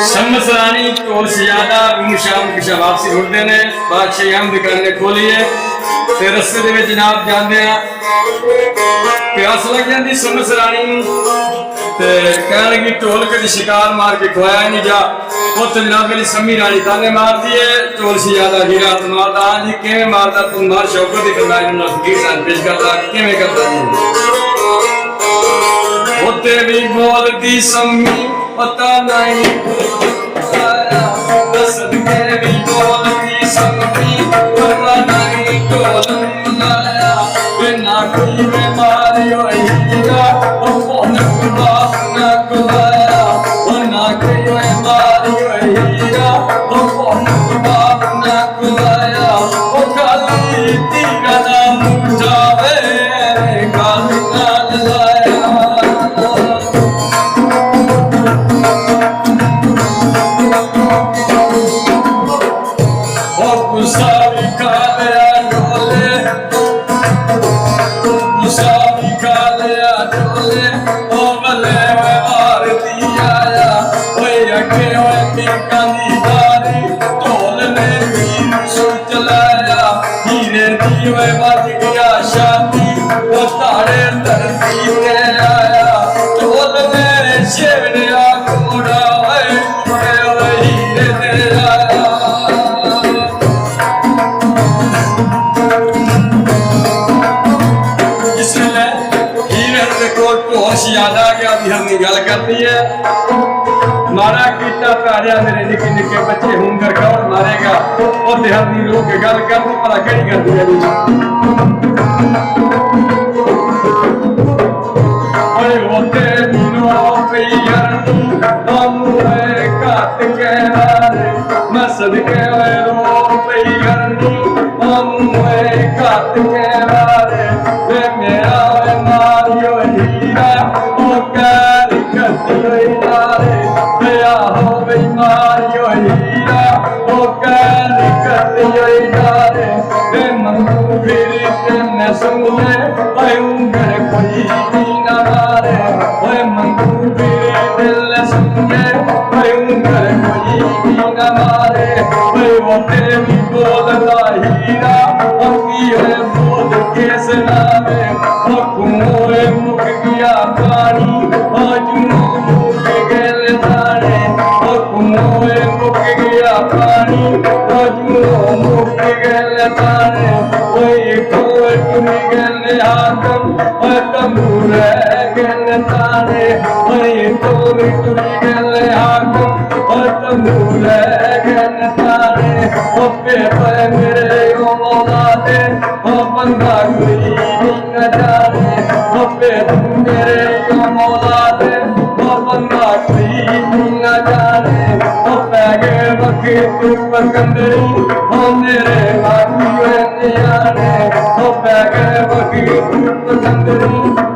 समसरानी ढोल सजादा शाम की वापसी उठते ने बादशाह अहमद करने खोलिए ते रस्ते दे विच जनाब जांदे आ प्यास लग जाती समसरानी ते कहण लगी ढोल कदी शिकार मार के खुआया नहीं जा उत जनाब मेरी सम्मी रानी ताने मारती है ढोल सजादा हीरा मारदा जी किवें मारदा तू मार शौकत दी फरमाया ना फकीर सन पेश करदा किवें करदा जी उते भी बोलदी सम्मी पता नहीं सदके भी बोलती सम्मी पता नहीं ढोल लाया बिना कोई बीमारी हीरा कौन बाप ना कुलाया ना कोई बीमारी हीरा कौन बाप ना कुलाया वो खाली तीरा नाम जावे काली नाल लाया बच गया शादी वो तारे धरती पे आया ढोल ने शेवड़िया घोड़ा हीरे ने आया इसलिए हीरे को होश याद आ गया भी हमने गल करनी है मारा कीता प्यारिया मेरे निके निके बच्चे हुंगर कौन मारेगा और देहाती लोग गल करनी भला केड़ी करदी है ओए होते दिनों पे यानी हमरे काट के रे मैं सदके रो पे यानी हमरे काट के रे वे मेरा मारियो हीरा ओ कर कतियो रे मेरा हो मारियो हीरा ओ कर कतियो रे वे मंगू फिर ते मैं सुने ओए उंगर कोई ना मारे ओए मंगू फिर दिल सुने ओए उंगर कोई ना मारे ओए वो तेरे भी बोलता हीरा ओ की ओए बोल के सुनावे ओ कुओं मुक गया पानी ओ जुनू मुक गल तारे ओ कुओं मुक गया पानी ओ जुनू मुक गल तारे ओए कोई टुरी गल आदम ओ तंबूर गल तारे ओए कोई टुरी गल आदम ओ तंबूर गल तारे ओ पे मेरे ओ मौला दे ओ बंदा कोई न जाने ओ पे मेरे ओ मौला दे ओ बंदा कोई न जाने ओ पैगे वक्त पकंदरी ओ मेरे हाथी नियाने ओ पैगे वक्त पकंदरी